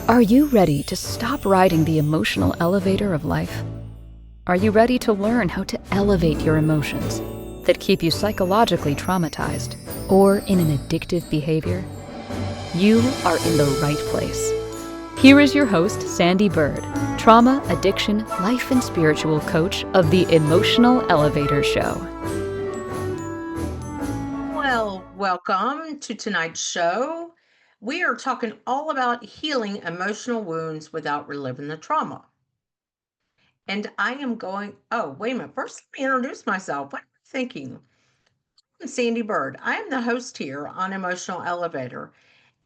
Are you ready to stop riding the emotional elevator of life? Are you ready to learn how to elevate your emotions that keep you psychologically traumatized or in an addictive behavior? You are in the right place. Here is your host, Sandee Byrd, trauma, addiction, life, and spiritual coach of the Emotional Elevator Show. Well, welcome to tonight's show. We are talking all about healing emotional wounds without reliving the trauma. And I am going, oh, wait a minute. First, let me introduce myself. What am I thinking? I'm Sandee Byrd. I am the host here on Emotional Elevator.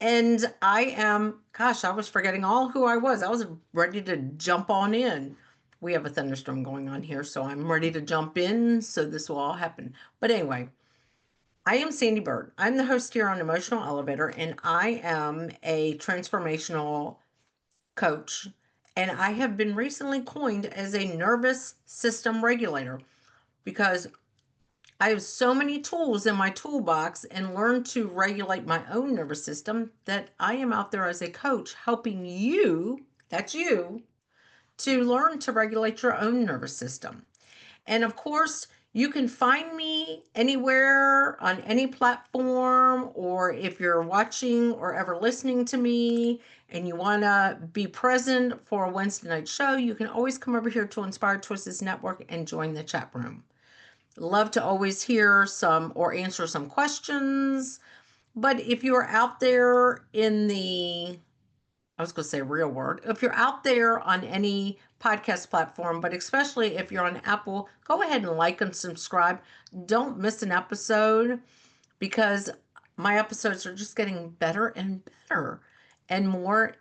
And I am, gosh, I was forgetting all who I was. I was ready to jump on in. We have a thunderstorm going on here, so I'm ready to jump in. So this will all happen. But anyway, I am Sandee Byrd. I'm the host here on Emotional Elevator, and I am a transformational coach. And I have been recently coined as a nervous system regulator because I have so many tools in my toolbox and learned to regulate my own nervous system that I am out there as a coach helping you, that's you, to learn to regulate your own nervous system. And of course, you can find me anywhere on any platform, or if you're watching or ever listening to me and you want to be present for a Wednesday night show, you can always come over here to Inspired Choices Network and join the chat room. Love to always hear some or answer some questions. But if you're out there in the I was going to say real word. If you're out there on any podcast platform, but especially if you're on Apple, go ahead and like and subscribe. Don't miss an episode because my episodes are just getting better and better and more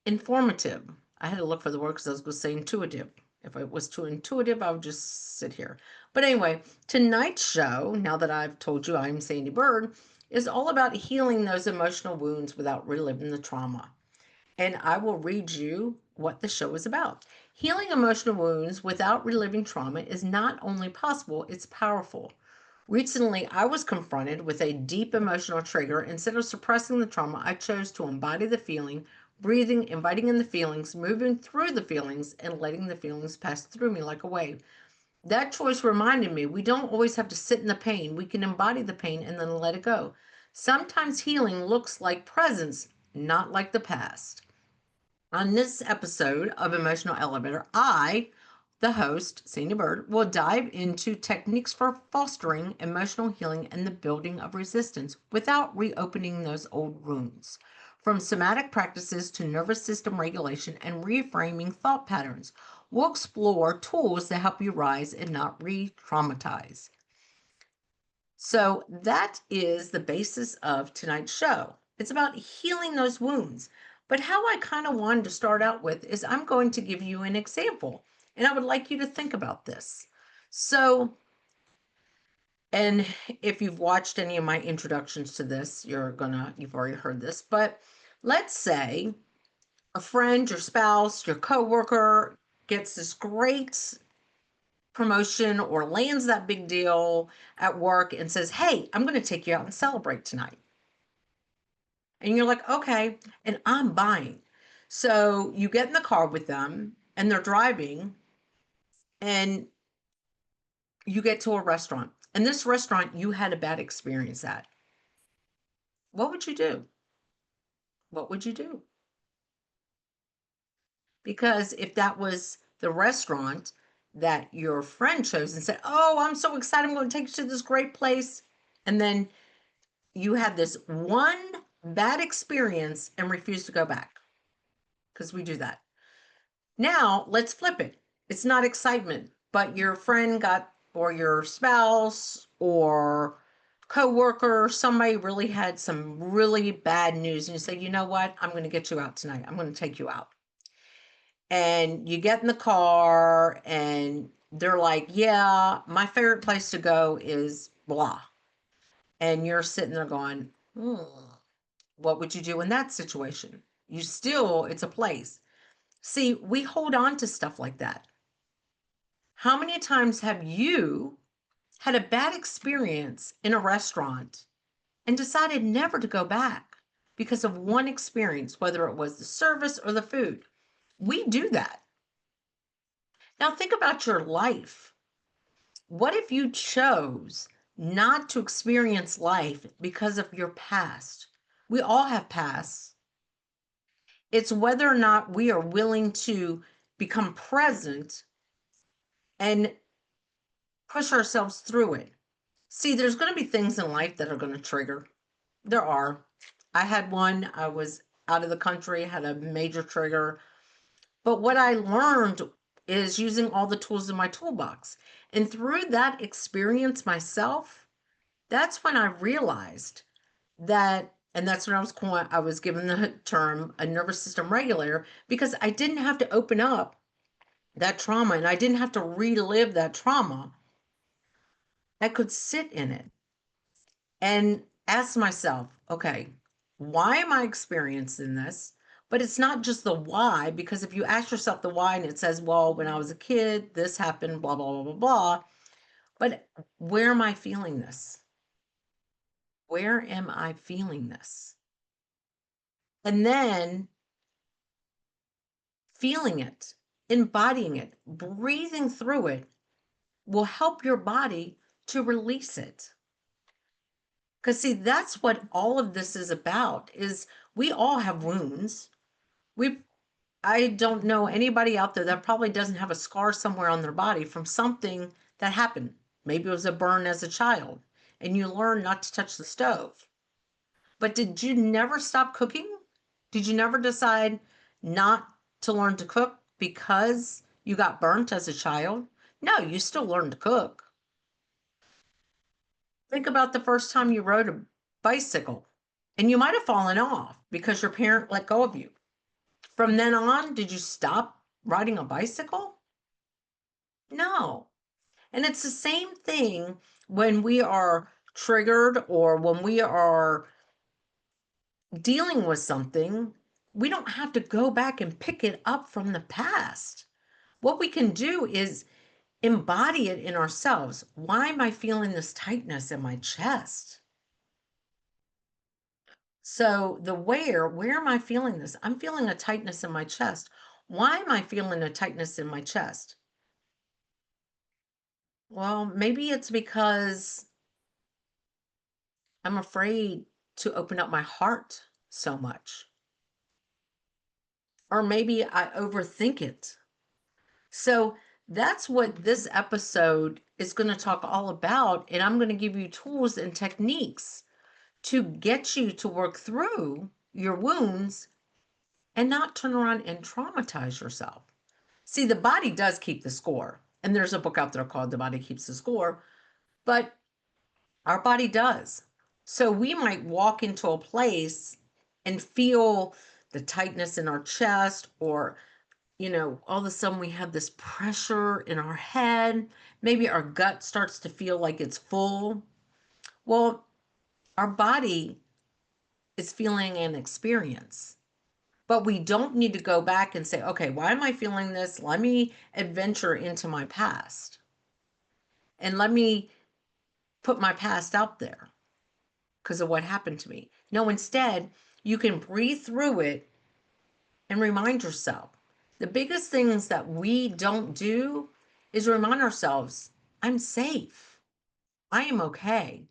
informative. I had to look for the word because I was going to say intuitive. If it was too intuitive, I would just sit here. But anyway, tonight's show, now that I've told you I'm Sandee Byrd, is all about healing those emotional wounds without reliving the trauma. And I will read you what the show is about. Healing emotional wounds without reliving trauma is not only possible, it's powerful. Recently, I was confronted with a deep emotional trigger. Instead of suppressing the trauma, I chose to embody the feeling, breathing, inviting in the feelings, moving through the feelings, and letting the feelings pass through me like a wave. That choice reminded me we don't always have to sit in the pain. We can embody the pain and then let it go. Sometimes healing looks like presence, not like the past. On this episode of Emotional Elevator, the host, Sandee Byrd, will dive into techniques for fostering emotional healing and the building of resistance without reopening those old wounds. From somatic practices to nervous system regulation and reframing thought patterns, we'll explore tools that help you rise and not re traumatize. So, that is the basis of tonight's show. It's about healing those wounds. But how I kind of wanted to start out with is I'm going to give you an example, and I would like you to think about this. So, and if you've watched any of my introductions to this, you've already heard this, but let's say a friend, your spouse, your coworker gets this great promotion or lands that big deal at work and says, "Hey, I'm going to take you out and celebrate tonight." And you're like, "Okay." And I'm buying. So you get in the car with them and they're driving and you get to a restaurant. And this restaurant you had a bad experience at. What would you do? What would you do? Because if that was the restaurant that your friend chose and said, "Oh, I'm so excited. I'm going to take you to this great place." And then you had this one bad experience and refuse to go back because we do that. Now let's flip it. It's not excitement, but your friend got, or your spouse or coworker, somebody really had some really bad news, and you say, "You know what? I'm going to get you out tonight. I'm going to take you out." And you get in the car and they're like, "Yeah, my favorite place to go is blah." And you're sitting there going, what would you do in that situation? It's a place. See, we hold on to stuff like that. How many times have you had a bad experience in a restaurant and decided never to go back because of one experience, whether it was the service or the food. We do that. Now think about your life. What if you chose not to experience life because of your past? We all have pasts. It's whether or not we are willing to become present and push ourselves through it. See, there's going to be things in life that are going to trigger. There are. I had one, I was out of the country, had a major trigger. But what I learned is using all the tools in my toolbox. And through that experience myself, that's when I realized that, and that's when I was given the term a nervous system regulator, because I didn't have to open up that trauma and I didn't have to relive that trauma. I could sit in it and ask myself, okay, why am I experiencing this? But it's not just the why, because if you ask yourself the why and it says, well, when I was a kid, this happened, blah, blah, blah, blah, blah. But where am I feeling this? Where am I feeling this? And then feeling it, embodying it, breathing through it will help your body to release it. Because see, that's what all of this is about, is we all have wounds. I don't know anybody out there that probably doesn't have a scar somewhere on their body from something that happened. Maybe it was a burn as a child and you learn not to touch the stove. But did you never stop cooking? Did you never decide not to learn to cook because you got burnt as a child? No, you still learned to cook. Think about the first time you rode a bicycle and you might have fallen off because your parent let go of you. From then on, did you stop riding a bicycle? No. And it's the same thing when we are triggered or when we are dealing with something. We don't have to go back and pick it up from the past. What we can do is embody it in ourselves. Why am I feeling this tightness in my chest? So the where am I feeling this? I'm feeling a tightness in my chest. Why am I feeling a tightness in my chest? Well, maybe it's because I'm afraid to open up my heart so much. Or maybe I overthink it. So that's what this episode is going to talk all about. And I'm going to give you tools and techniques to get you to work through your wounds and not turn around and traumatize yourself. See, the body does keep the score. And there's a book out there called The Body Keeps the Score, but our body does. So we might walk into a place and feel the tightness in our chest, or, all of a sudden we have this pressure in our head. Maybe our gut starts to feel like it's full. Well, our body is feeling an experience. But we don't need to go back and say, okay, why am I feeling this? Let me adventure into my past and let me put my past out there because of what happened to me. No, instead, you can breathe through it and remind yourself. The biggest things that we don't do is remind ourselves, I'm safe. I am okay.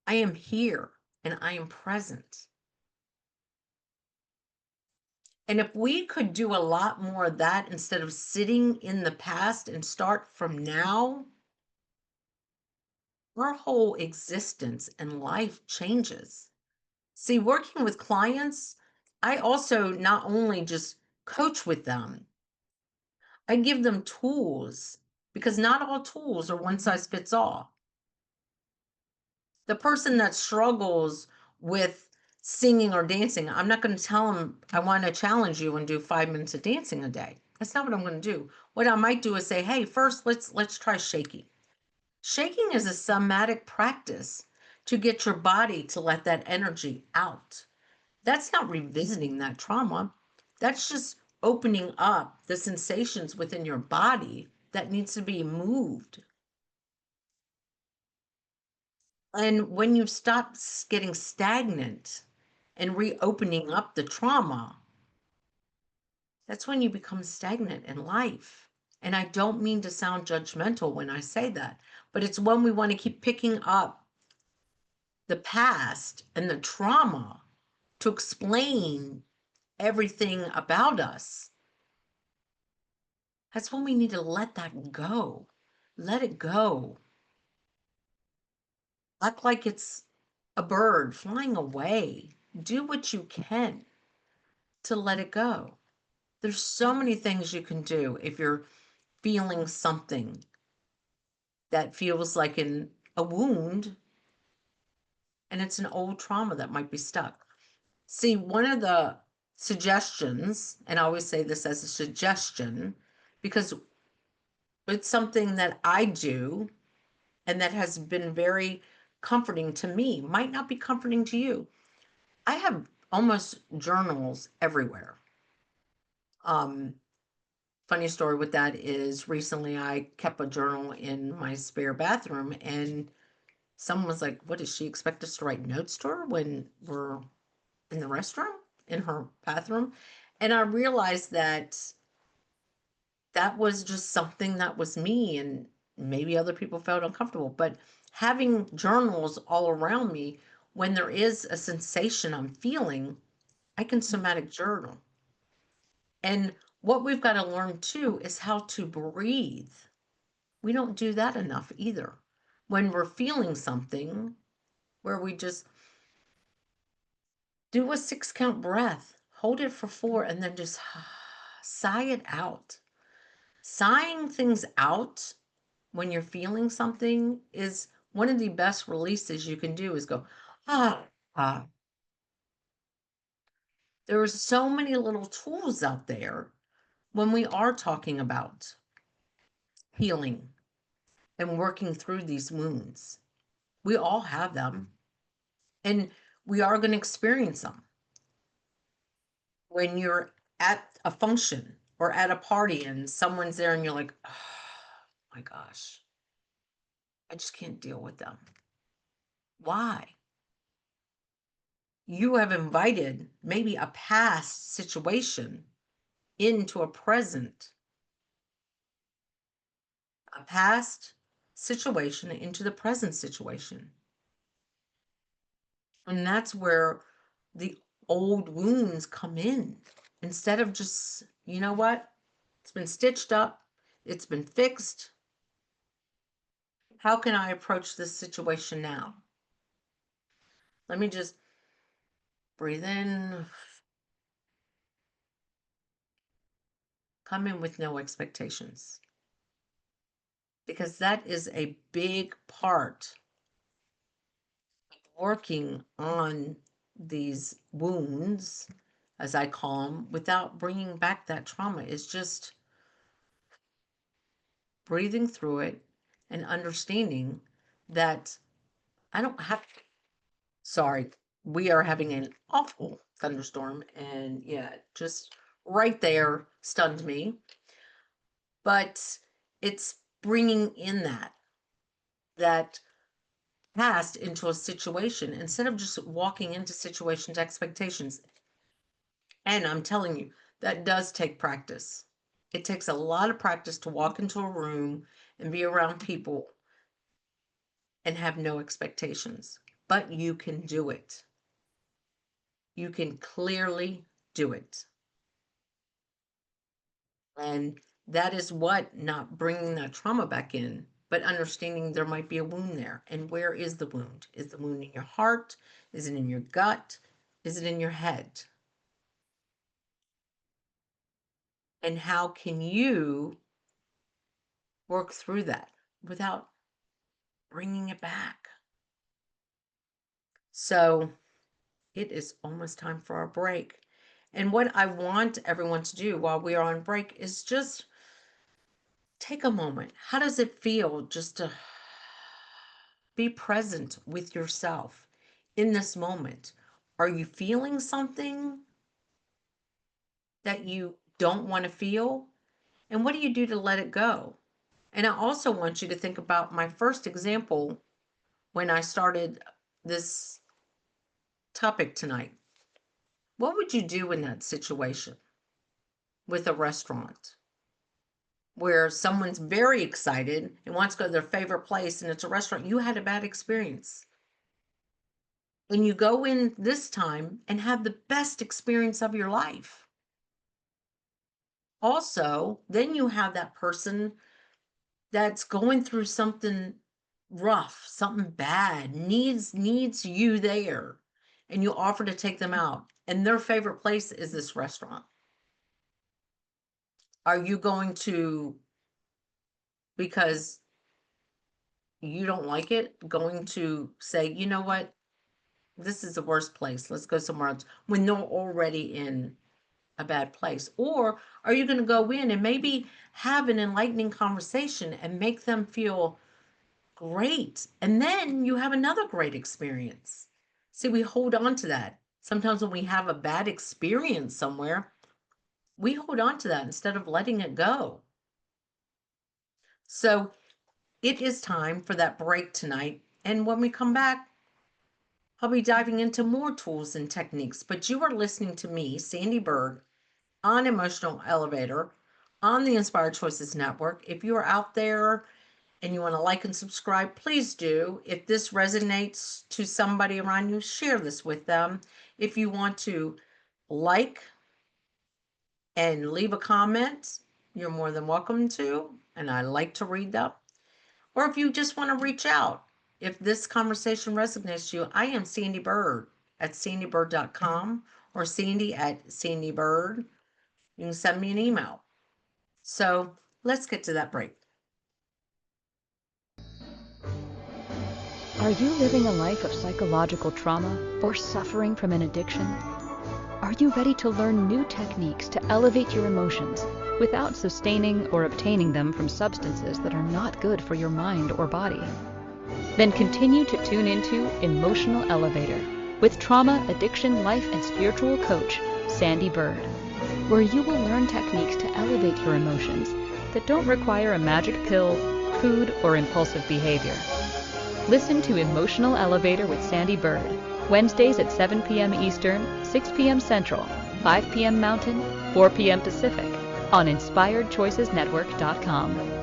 I am here and I am present. And if we could do a lot more of that instead of sitting in the past and start from now, our whole existence and life changes. See, working with clients, I also not only just coach with them, I give them tools because not all tools are one size fits all. The person that struggles with singing or dancing, I'm not going to tell them, I want to challenge you and do 5 minutes of dancing a day. That's not what I'm going to do. What I might do is say, hey, first let's try shaking. Shaking is a somatic practice to get your body to let that energy out. That's not revisiting that trauma. That's just opening up the sensations within your body that needs to be moved. And when you stop getting stagnant and reopening up the trauma, that's when you become stagnant in life. And I don't mean to sound judgmental when I say that, but it's when we want to keep picking up the past and the trauma to explain everything about us. That's when we need to let that go. Let it go. Act like it's a bird flying away. Do what you can to let it go. There's so many things you can do if you're feeling something that feels like a wound and it's an old trauma that might be stuck. See, one of the suggestions, and I always say this as a suggestion because it's something that I do and that has been very comforting to me, might not be comforting to you. I have almost journals everywhere. Um, Funny story with that is recently I kept a journal in my spare bathroom and someone was like, what does she expect us to write notes to her when we're in the restroom in her bathroom? And I realized that that was just something that was me and maybe other people felt uncomfortable. But having journals all around me, when there is a sensation I'm feeling, I can somatic journal. And what we've got to learn too is how to breathe. We don't do that enough either. When we're feeling something, where we just do a 6 count breath, hold it for 4, and then just sigh it out. Sighing things out when you're feeling something is one of the best releases you can do is go, ah, ah. There are so many little tools out there when we are talking about healing and working through these wounds. We all have them and we are going to experience them. When you're at a function or at a party and someone's there and you're like, oh my gosh, I just can't deal with them. Why? You have invited maybe a past situation into a past situation into the present situation. And that's where the old wounds come in. Instead of just, you know what? It's been stitched up, it's been fixed. How can I approach this situation now? Let me just breathe in, come in with no expectations. Because that is a big part of working on these wounds, as I call them, without bringing back that trauma, is just breathing through it and understanding that I don't have to. Sorry, we are having an awful thunderstorm, and yeah, just right there stunned me. But it's bringing in that past into a situation instead of just walking into situations expectations. And I'm telling you, that does take practice. It takes a lot of practice to walk into a room and be around people and have no expectations, but you can do it. You can clearly do it. And that is what not bringing that trauma back in, but understanding there might be a wound there. And where is the wound? Is the wound in your heart? Is it in your gut? Is it in your head? And how can you work through that without bringing it back? So it is almost time for our break. And what I want everyone to do while we are on break is just take a moment. How does it feel just to be present with yourself in this moment? Are you feeling something that you don't want to feel? And what do you do to let it go? And I also want you to think about my first example when I started this topic tonight. What would you do in that situation with a restaurant where someone's very excited and wants to go to their favorite place and it's a restaurant? You had a bad experience. And you go in this time and have the best experience of your life. Also, then you have that person that's going through something rough, something bad, needs you there, and you offer to take them out, and their favorite place is this restaurant. Are you going to, because you don't like it, going to say, you know what, this is the worst place, let's go somewhere else, when they're already in a bad place? Or are you going to go in and maybe have an enlightening conversation and make them feel great, and then you have another great experience? See, we hold on to that. Sometimes when we have a bad experience somewhere, we hold on to that instead of letting it go. So it is time for that break tonight. And when we come back, I'll be diving into more tools and techniques. But you are listening to me, Sandee Byrd, on Emotional Elevator on the Inspired Choices Network. If you are out there and you want to like and subscribe, please do. If this resonates to somebody around you, share this with them. If you want to like and leave a comment, you're more than welcome to, and I like to read them. Or if you just want to reach out, if this conversation resonates to you, I am Sandee Byrd at sandeebyrd.com or Sandee at Sandee Byrd. You can send me an email. So let's get to that break. Are you living a life of psychological trauma or suffering from an addiction? Are you ready to learn new techniques to elevate your emotions without sustaining or obtaining them from substances that are not good for your mind or body? Then continue to tune into Emotional Elevator with trauma, addiction, life, and spiritual coach, Sandee Byrd, where you will learn techniques to elevate your emotions that don't require a magic pill, food, or impulsive behavior. Listen to Emotional Elevator with Sandee Byrd, Wednesdays at 7 p.m. Eastern, 6 p.m. Central, 5 p.m. Mountain, 4 p.m. Pacific, on InspiredChoicesNetwork.com.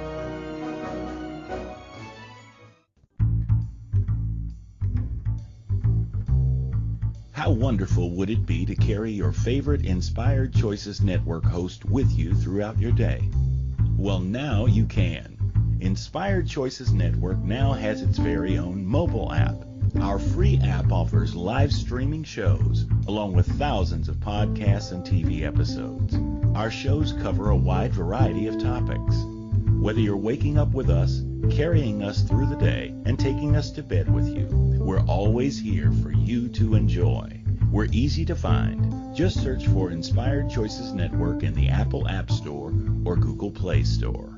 How wonderful would it be to carry your favorite Inspired Choices Network host with you throughout your day? Well, now you can. Inspired Choices Network now has its very own mobile app. Our free app offers live streaming shows, along with thousands of podcasts and TV episodes. Our shows cover a wide variety of topics. Whether you're waking up with us, carrying us through the day, and taking us to bed with you, we're always here for you to enjoy. We're easy to find. Just search for Inspired Choices Network in the Apple App Store or Google Play Store.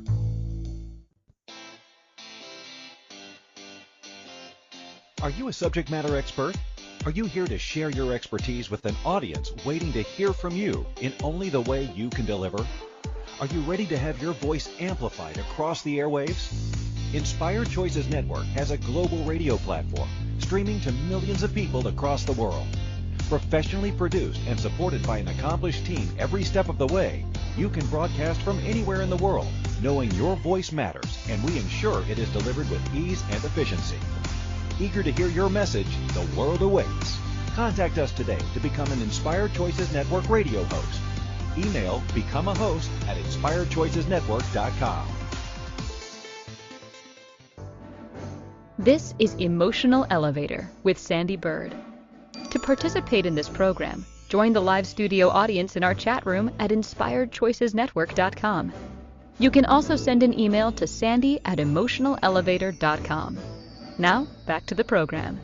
Are you a subject matter expert? Are you here to share your expertise with an audience waiting to hear from you in only the way you can deliver? Are you ready to have your voice amplified across the airwaves? Inspired Choices Network has a global radio platform streaming to millions of people across the world. Professionally produced and supported by an accomplished team every step of the way, you can broadcast from anywhere in the world, knowing your voice matters, and we ensure it is delivered with ease and efficiency. Eager to hear your message, the world awaits. Contact us today to become an Inspired Choices Network radio host. Email become a host at inspiredchoicesnetwork.com. This is Emotional Elevator with Sandee Byrd. To participate in this program, join the live studio audience in our chat room at inspiredchoicesnetwork.com. You can also send an email to sandy@emotionalelevator.com. Now, back to the program.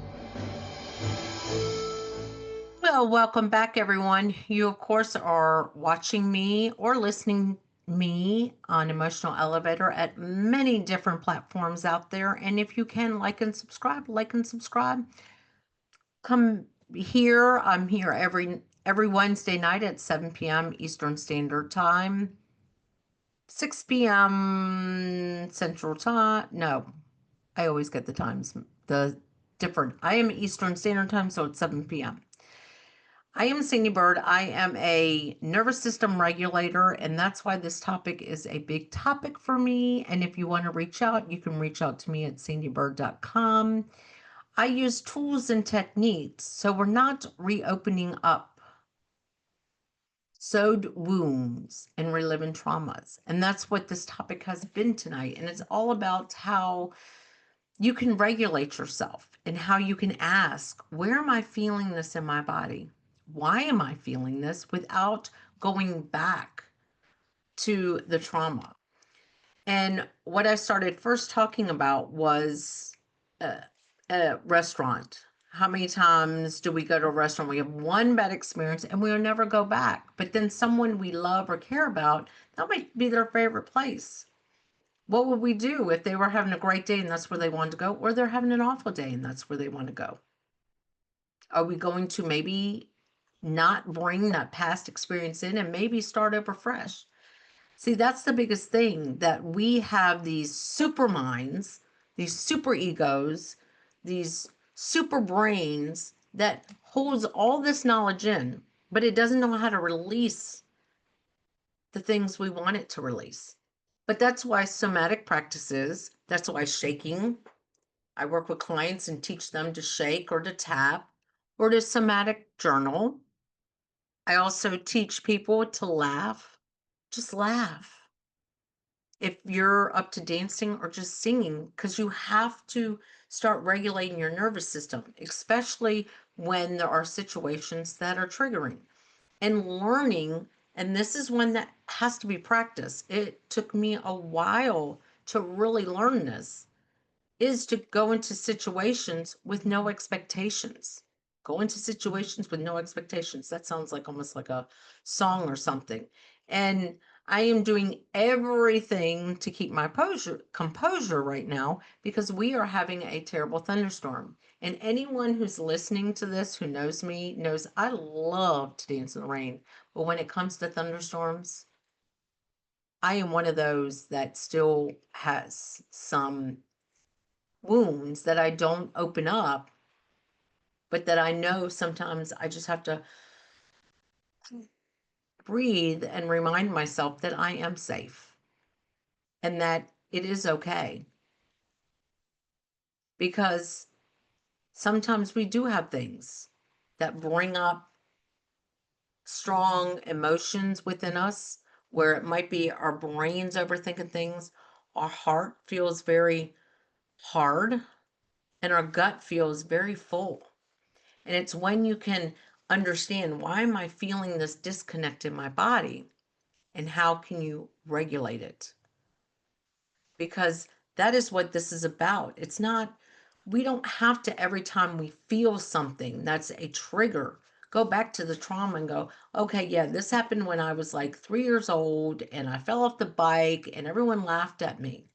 Well, welcome back, everyone. You, of course, are watching me or listening me on Emotional Elevator at many different platforms out there. And if you can, like and subscribe. Come here. I'm here every Wednesday night at 7 p.m. Eastern Standard Time, 6 p.m. Central Time. No, I always get the times, the different. I am Eastern Standard Time, so it's 7 p.m. I am Sandee Byrd. I am a nervous system regulator, and that's why this topic is a big topic for me. And if you want to reach out, you can reach out to me at sandeebyrd.com. I use tools and techniques so we're not reopening up sewed wounds and reliving traumas. And that's what this topic has been tonight. And it's all about how you can regulate yourself and how you can ask, where am I feeling this in my body? Why am I feeling this without going back to the trauma? And what I started first talking about was a restaurant. How many times do we go to a restaurant? We have one bad experience and we'll never go back. But then someone we love or care about, that might be their favorite place. What would we do if they were having a great day and that's where they wanted to go, or they're having an awful day and that's where they want to go? Are we going to maybe not bring that past experience in and maybe start over fresh? See, that's the biggest thing, that we have these super minds, these super egos, these super brains that holds all this knowledge in, but it doesn't know how to release the things we want it to release. But that's why somatic practices, that's why shaking. I work with clients and teach them to shake or to tap or to somatic journal. I also teach people to laugh. Just laugh. If you're up to dancing or just singing, because you have to start regulating your nervous system, especially when there are situations that are triggering. And learning, and this is one that has to be practiced. It took me a while to really learn this, is to go into situations with no expectations. Go into situations with no expectations. That sounds like almost like a song or something. And I am doing everything to keep my composure right now because we are having a terrible thunderstorm. And anyone who's listening to this who knows me knows I love to dance in the rain. But when it comes to thunderstorms, I am one of those that still has some wounds that I don't open up, but that I know sometimes I just have to breathe and remind myself that I am safe and that it is okay. Because sometimes we do have things that bring up strong emotions within us, where it might be our brains overthinking things, our heart feels very hard, and our gut feels very full. And it's when you can understand, why am I feeling this disconnect in my body? And how can you regulate it? Because that is what this is about. It's not, we don't have to, every time we feel something that's a trigger, go back to the trauma and go, okay, yeah, this happened when I was like 3 years old and I fell off the bike and everyone laughed at me.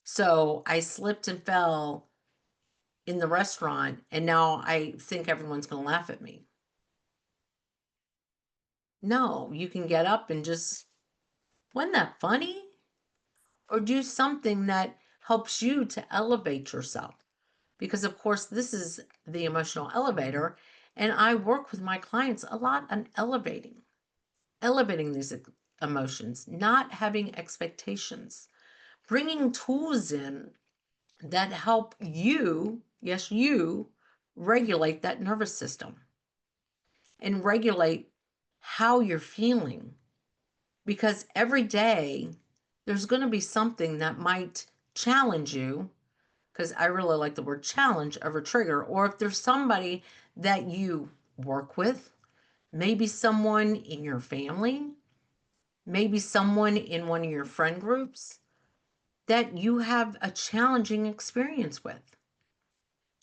So I slipped and fell in the restaurant and now I think everyone's going to laugh at me. No, you can get up and just, wasn't that funny? Or do something that helps you to elevate yourself. Because, of course, this is the emotional elevator. And I work with my clients a lot on elevating these emotions, not having expectations, bringing tools in that help you, yes, you, regulate that nervous system and regulate how you're feeling. Because every day there's going to be something that might challenge you, because I really like the word challenge over trigger. Or if there's somebody that you work with, maybe someone in your family, maybe someone in one of your friend groups that you have a challenging experience with.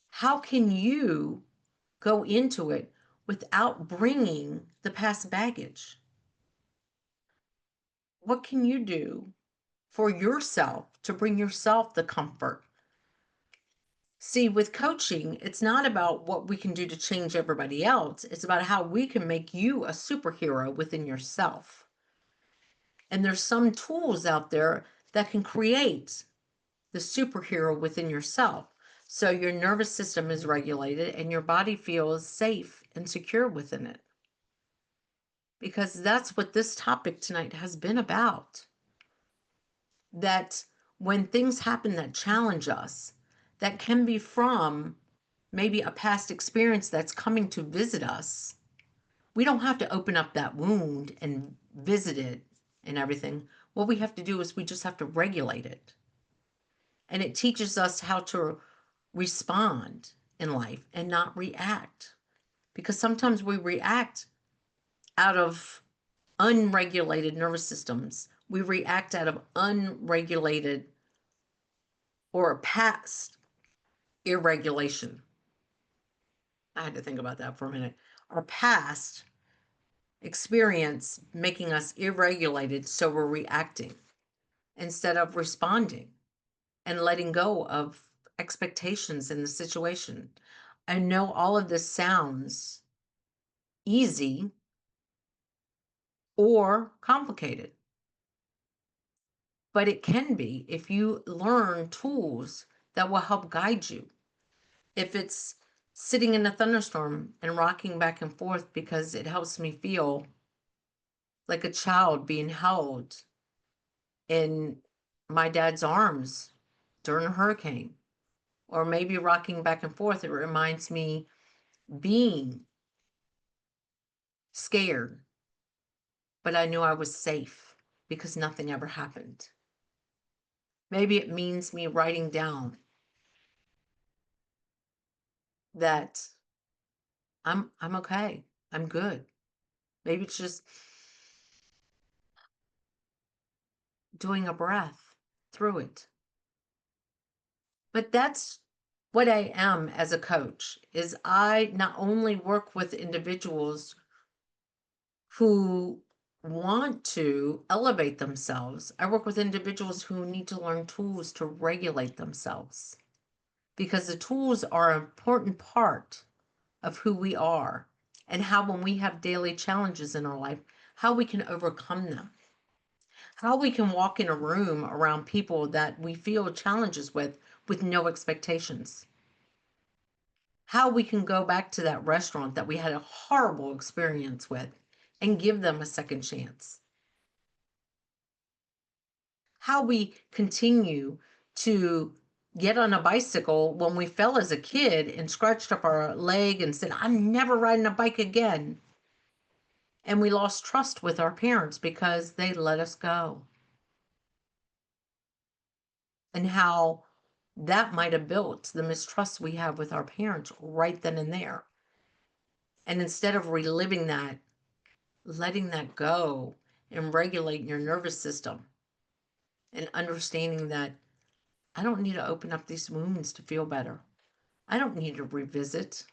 How can you go into it without bringing the past baggage? What can you do for yourself to bring yourself the comfort? See, with coaching, it's not about what we can do to change everybody else. It's about how we can make you a superhero within yourself. And there's some tools out there that can create the superhero within yourself. So your nervous system is regulated and your body feels safe and secure within it. Because that's what this topic tonight has been about. That when things happen that challenge us, that can be from maybe a past experience that's coming to visit us, we don't have to open up that wound and visit it and everything. What we have to do is we just have to regulate it. And it teaches us how to respond in life and not react. Because sometimes we react out of unregulated nervous systems. We react out of unregulated or past irregulation. I had to think about that for a minute. Our past experience making us irregulated, so we're reacting instead of responding and letting go of expectations in the situation. I know all of this sounds easy or complicated, but it can be if you learn tools that will help guide you. If it's sitting in a thunderstorm and rocking back and forth because it helps me feel like a child being held in my dad's arms during a hurricane, or maybe rocking back and forth, it reminds me being scared, but I knew I was safe because nothing ever happened. Maybe it means me writing down that I'm okay. I'm good. Maybe it's just doing a breath through it. But that's what I am as a coach, is I not only work with individuals who want to elevate themselves, I work with individuals who need to learn tools to regulate themselves, because the tools are an important part of who we are and how, when we have daily challenges in our life, how we can overcome them, how we can walk in a room around people that we feel challenges with no expectations, how we can go back to that restaurant that we had a horrible experience with and give them a second chance, how we continue to get on a bicycle when we fell as a kid and scratched up our leg and said, I'm never riding a bike again. And we lost trust with our parents because they let us go. And how that might have built the mistrust we have with our parents right then and there. And instead of reliving that, letting that go and regulating your nervous system and understanding that I don't need to open up these wounds to feel better. I don't need to revisit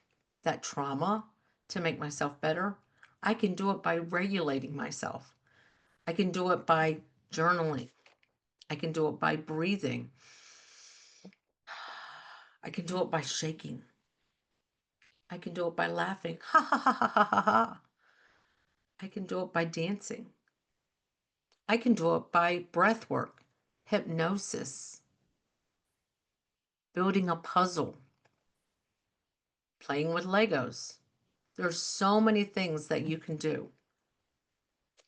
that trauma to make myself better. I can do it by regulating myself. I can do it by journaling. I can do it by breathing. I can do it by shaking. I can do it by laughing. Ha ha ha ha ha ha ha. I can do it by dancing. I can do it by breath work, hypnosis, building a puzzle, playing with Legos. There's so many things that you can do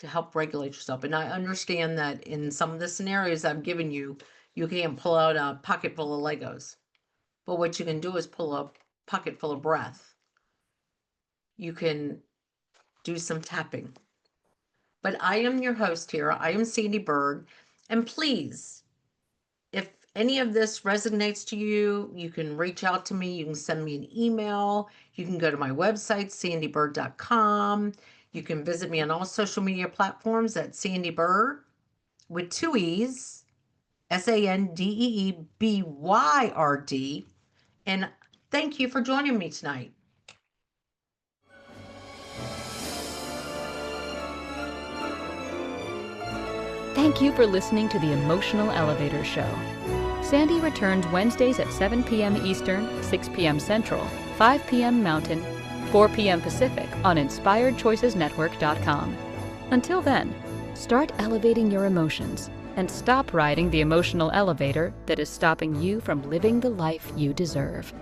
to help regulate yourself. And I understand that in some of the scenarios I've given you, you can't pull out a pocket full of Legos. But what you can do is pull a pocket full of breath. You can do some tapping. But I am your host here. I am Sandee Byrd. And please, if any of this resonates to you, you can reach out to me. You can send me an email. You can go to my website, sandeebyrd.com. You can visit me on all social media platforms at Sandee Byrd with 2 E's, SandeeByrd. And thank you for joining me tonight. Thank you for listening to the Emotional Elevator Show. Sandee returns Wednesdays at 7 p.m. Eastern, 6 p.m. Central, 5 p.m. Mountain, 4 p.m. Pacific on InspiredChoicesNetwork.com. Until then, start elevating your emotions and stop riding the emotional elevator that is stopping you from living the life you deserve.